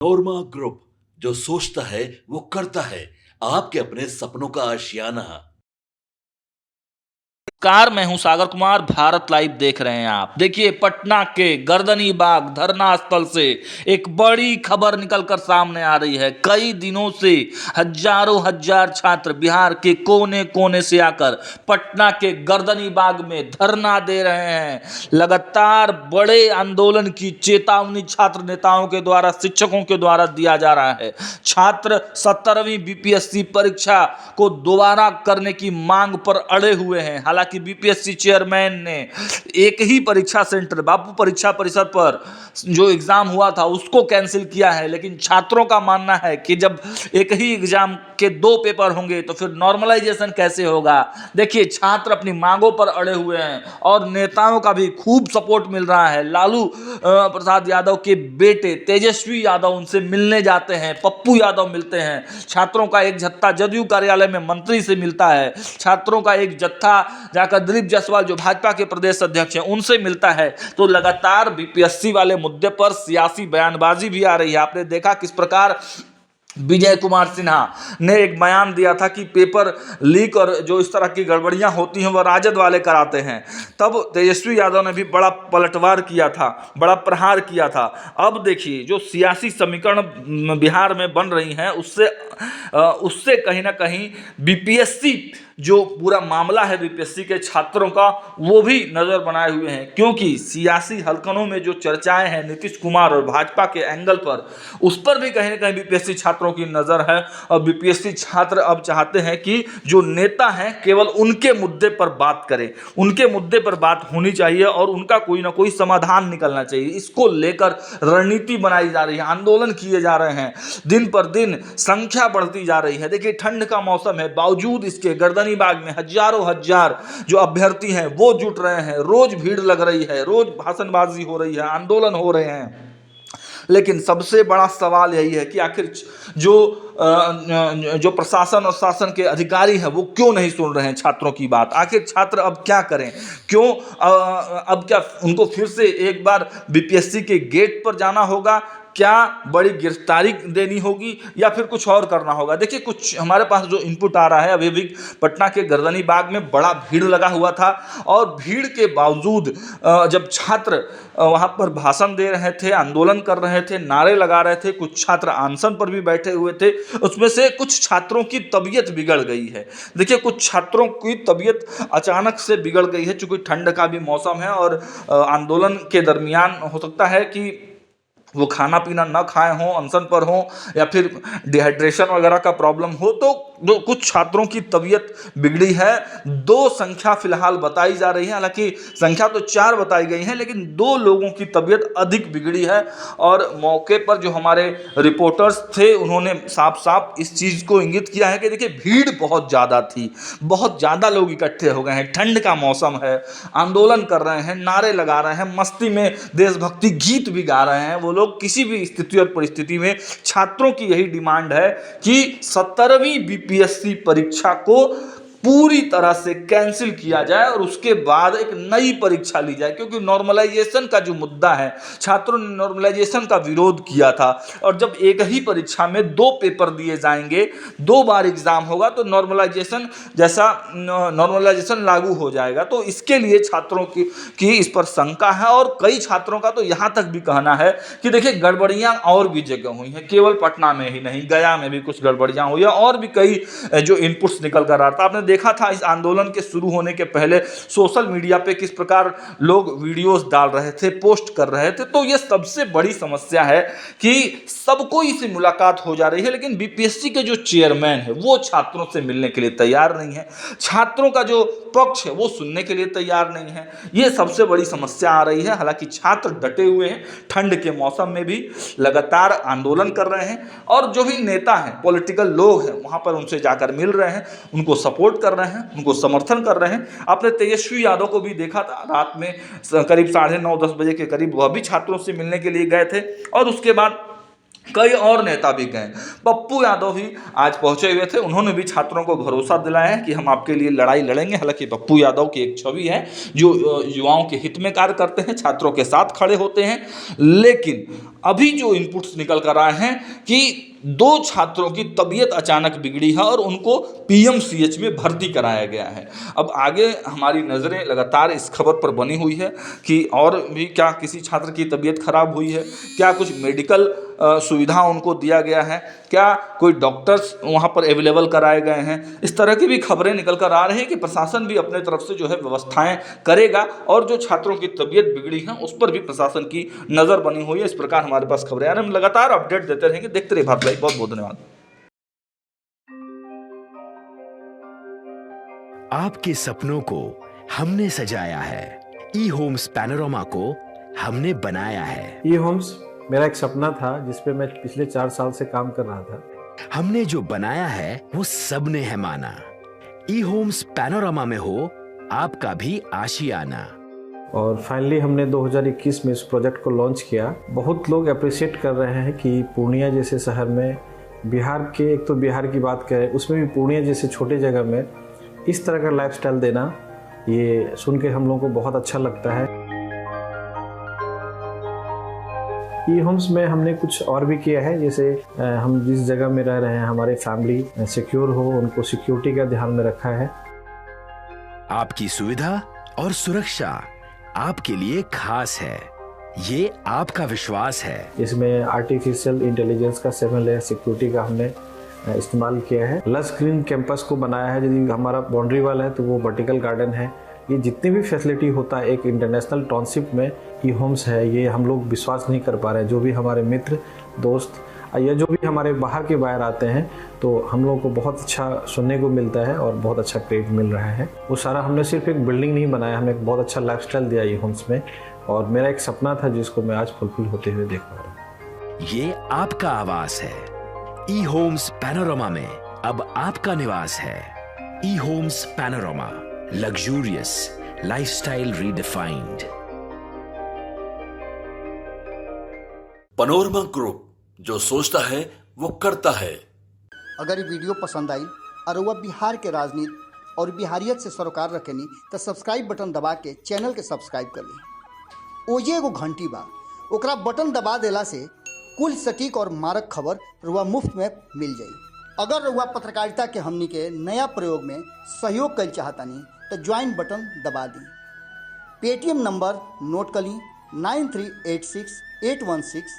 नोरमा group, जो सोचता है वो करता है। आपके अपने सपनों का आशियाना। कार मैं हूं सागर कुमार। भारत लाइव देख रहे हैं आप। देखिए, पटना के गर्दनी बाग धरना स्थल से एक बड़ी खबर निकलकर सामने आ रही है। कई दिनों से हजारों हजार छात्र बिहार के कोने कोने से आकर पटना के गर्दनी बाग में धरना दे रहे हैं। लगातार बड़े आंदोलन की चेतावनी छात्र नेताओं के द्वारा, शिक्षकों के द्वारा दिया जा रहा है। छात्र 17वीं बीपीएससी परीक्षा को दोबारा करने की मांग पर अड़े हुए हैं। हालांकि बीपीएससी चेयरमैन ने एक ही परीक्षा सेंटर, बापू परीक्षा परिसर पर जो एग्जाम हुआ था उसको कैंसिल किया है, लेकिन छात्रों का मानना है कि जब एक ही एग्जाम के 2 पेपर होंगे तो फिर नॉर्मलाइजेशन कैसे होगा। देखिए, छात्र अपनी मांगों पर अड़े हुए हैं और नेताओं का भी खूब सपोर्ट मिल रहा है। लालू प्रसाद यादव के बेटे तेजस्वी यादव उनसे मिलने जाते हैं, पप्पू यादव मिलते हैं। छात्रों का एक जत्था जदयू कार्यालय में मंत्री से मिलता है। छात्रों का एक जत्था जाकर दिलीप जायसवाल जो भाजपा के प्रदेश अध्यक्ष हैं उनसे मिलता है। तो लगातार बीपीएससी वाले मुद्दे पर सियासी बयानबाजी भी आ रही है। आपने देखा किस प्रकार विजय कुमार सिन्हा ने एक बयान दिया था कि पेपर लीक और जो इस तरह की गड़बड़ियां होती हैं वह राजद वाले कराते हैं। तब तेजस्वी यादव ने भी बड़ा पलटवार किया था, बड़ा प्रहार किया था। अब देखिए, जो सियासी समीकरण बिहार में बन रही हैं उससे कहीं ना कहीं बीपीएससी जो पूरा मामला है बीपीएससी के छात्रों का, वो भी नज़र बनाए हुए हैं। क्योंकि सियासी हलकनों में जो चर्चाएं हैं नीतीश कुमार और भाजपा के एंगल पर, उस पर भी कहीं ना कहीं बीपीएससी छात्रों की नज़र है। और बीपीएससी छात्र अब चाहते हैं कि जो नेता हैं केवल उनके मुद्दे पर बात करें, उनके मुद्दे पर बात होनी चाहिए और उनका कोई ना कोई समाधान निकलना चाहिए। इसको लेकर रणनीति बनाई जा रही है, आंदोलन किए जा रहे हैं, दिन पर दिन संख्या बढ़ती जा रही है। देखिए, ठंड का मौसम है, बावजूद इसके गर्दनी बाग में हजारों हजार जो अभ्यर्थी हैं वो जुट रहे हैं। रोज भीड़ लग रही है, रोज भाषणबाजी हो रही है, आंदोलन हो रहे हैं। लेकिन सबसे बड़ा सवाल यही है कि आखिर जो प्रशासन और शासन के अधिकारी हैं वो क्यों नहीं सुन रहे हैं छात्रों की बात। आखिर छात्र अब क्या करें, क्यों अब क्या उनको फिर से एक बार बीपीएससी के गेट पर जाना होगा, क्या बड़ी गिरफ्तारी देनी होगी या फिर कुछ और करना होगा। देखिए, कुछ हमारे पास जो इनपुट आ रहा है, अभी भी पटना के गर्दनी बाग में बड़ा भीड़ लगा हुआ था और भीड़ के बावजूद जब छात्र वहाँ पर भाषण दे रहे थे, आंदोलन कर रहे थे, नारे लगा रहे थे, कुछ छात्र आंसन पर भी बैठे हुए थे, उसमें से कुछ छात्रों की तबीयत बिगड़ गई है। देखिए, कुछ छात्रों की तबीयत अचानक से बिगड़ गई है, चूंकि ठंड का भी मौसम है और आंदोलन के दरमियान हो सकता है कि वो खाना पीना न खाए हों, अनशन पर हों, या फिर डिहाइड्रेशन वगैरह का प्रॉब्लम हो, तो कुछ छात्रों की तबीयत बिगड़ी है। 2 संख्या फिलहाल बताई जा रही है, हालांकि संख्या तो 4 बताई गई है, लेकिन 2 लोगों की तबीयत अधिक बिगड़ी है। और मौके पर जो हमारे रिपोर्टर्स थे उन्होंने साफ साफ इस चीज़ को इंगित किया है कि देखिए, भीड़ बहुत ज़्यादा थी, बहुत ज़्यादा लोग इकट्ठे हो गए हैं, ठंड का मौसम है, आंदोलन कर रहे हैं, नारे लगा रहे हैं, मस्ती में देशभक्ति गीत भी गा रहे हैं वो लोग। किसी भी स्थिति और परिस्थिति में छात्रों की यही डिमांड है कि 17वीं बीपीएससी परीक्षा को पूरी तरह से कैंसिल किया जाए और उसके बाद एक नई परीक्षा ली जाए। क्योंकि नॉर्मलाइजेशन का जो मुद्दा है, छात्रों ने नॉर्मलाइजेशन का विरोध किया था और जब एक ही परीक्षा में 2 पेपर दिए जाएंगे, 2 बार एग्जाम होगा, तो नॉर्मलाइजेशन लागू हो जाएगा। तो इसके लिए छात्रों की इस पर शंका है और कई छात्रों का तो यहाँ तक भी कहना है कि देखिए, गड़बड़ियाँ और भी जगह हुई हैं, केवल पटना में ही नहीं, गया में भी कुछ गड़बड़ियाँ हुई हैं और भी कई जो इनपुट्स निकल कर आ था। आपने देखा था इस आंदोलन के शुरू होने के पहले सोशल मीडिया पे किस प्रकार लोग वीडियोस डाल रहे थे, पोस्ट कर रहे थे। तो ये सबसे बड़ी समस्या है कि सबको इससे मुलाकात हो जा रही है, लेकिन बीपीएससी के जो चेयरमैन है वो छात्रों से मिलने के लिए तैयार नहीं है, छात्रों का जो पक्ष है वो सुनने के लिए तैयार नहीं है। ये सबसे बड़ी समस्या आ रही है। हालांकि छात्र डटे हुए हैं, ठंड के मौसम में भी लगातार आंदोलन कर रहे हैं और जो भी नेता हैं, पॉलिटिकल लोग हैं, वहां पर उनसे जाकर मिल रहे हैं, उनको सपोर्ट कर रहे हैं, उनको समर्थन कर रहे हैं। आपने तेजस्वी यादव को भी देखा था, रात में करीब 9:30-10 बजे के करीब वह भी छात्रों से मिलने के लिए गए थे और उसके बाद कई और नेता भी गए। पप्पू यादव भी आज पहुंचे हुए थे, उन्होंने भी छात्रों को भरोसा दिलाया है कि हम आपके लिए लड़ाई लड़ेंगे। हालांकि पप्पू यादव की एक छवि है जो युवाओं के हित में कार्य करते हैं, छात्रों के साथ खड़े होते हैं, लेकिन अभी जो इनपुट्स निकल कर आए हैं कि 2 छात्रों की तबीयत अचानक बिगड़ी है और उनको पीएमसीएच में भर्ती कराया गया है। अब आगे हमारी नज़रें लगातार इस खबर पर बनी हुई है कि और भी क्या किसी छात्र की तबीयत खराब हुई है, क्या कुछ मेडिकल सुविधा उनको दिया गया है, क्या कोई डॉक्टर्स वहाँ पर अवेलेबल कराए गए हैं। इस तरह की भी खबरें निकल कर आ रही हैं कि प्रशासन भी अपने तरफ से जो है व्यवस्थाएं करेगा और जो छात्रों की तबीयत बिगड़ी है उस पर भी प्रशासन की नज़र बनी हुई है। इस प्रकार हमारे पास खबरें आ रही हैं, हम लगातार अपडेट देते रहेंगे। देखते रहिए भारत लाइव। बहुत बहुत धन्यवाद। आपके सपनों को हमने सजाया है, ई होम्स पैनोरमा को हमने बनाया है। ई होम्स मेरा एक सपना था जिस पे मैं पिछले 4 साल से काम कर रहा था। हमने जो बनाया है वो सबने है माना। ई होम्स पैनोरमा में हो आपका भी आशियाना। और फाइनली हमने 2021 में इस प्रोजेक्ट को लॉन्च किया। बहुत लोग अप्रिशिएट कर रहे हैं कि पूर्णिया जैसे शहर में, बिहार के, एक तो बिहार की बात करें उसमें भी पूर्णिया जैसे छोटे जगह में इस तरह का लाइफस्टाइल देना, ये सुन के हम लोगों को बहुत अच्छा लगता है। ई होम्स में हमने कुछ और भी किया है, जैसे हम जिस जगह में रह रहे हैं हमारे फैमिली सिक्योर हो, उनको सिक्योरिटी का ध्यान में रखा है। आपकी सुविधा और सुरक्षा आपके लिए खास है, ये आपका विश्वास है। इसमें आर्टिफिशियल इंटेलिजेंस का 7 लेयर सिक्योरिटी का हमने इस्तेमाल किया है। लस ग्रीन कैंपस को बनाया है। यदि हमारा बाउंड्री वाल है तो वो वर्टिकल गार्डन है। ये जितनी भी फैसिलिटी होता है एक इंटरनेशनल टाउनशिप में ई होम्स है, ये हम लोग विश्वास नहीं कर पा रहे हैं। जो भी हमारे मित्र दोस्त या जो भी हमारे बाहर के बाहर आते हैं तो हम लोगों को बहुत अच्छा सुनने को मिलता है और बहुत अच्छा क्रेडिट मिल रहा है। वो सारा हमने सिर्फ एक बिल्डिंग नहीं बनाया, हमें एक बहुत अच्छा लाइफस्टाइल दिया ई होम्स में, और मेरा एक सपना था जिसको मैं आज फुलफिल होते हुए देख पा रहा हूँ। ये आपका आवास है। ई होम्स पैनोरमा में अब आपका निवास है। E homes panorama, luxurious lifestyle redefined. Panorama group, जो सोचता है वो करता है। अगर ये वीडियो पसंद आई और वह बिहार के राजनीति और बिहारियत से सरोकार रखेनी तो सब्सक्राइब बटन दबा के चैनल के सब्सक्राइब कर ली। ओजे एगो घंटी बा, ओकरा बटन दबा देला से कुल सटीक और मारक खबर रुआ मुफ्त में मिल जाई। अगर रुआ पत्रकारिता के हमनी के नया प्रयोग में सहयोग कर चाहतानी तो ज्वाइन बटन दबा दी। पेटीएम नंबर नोट कर ली 9386 816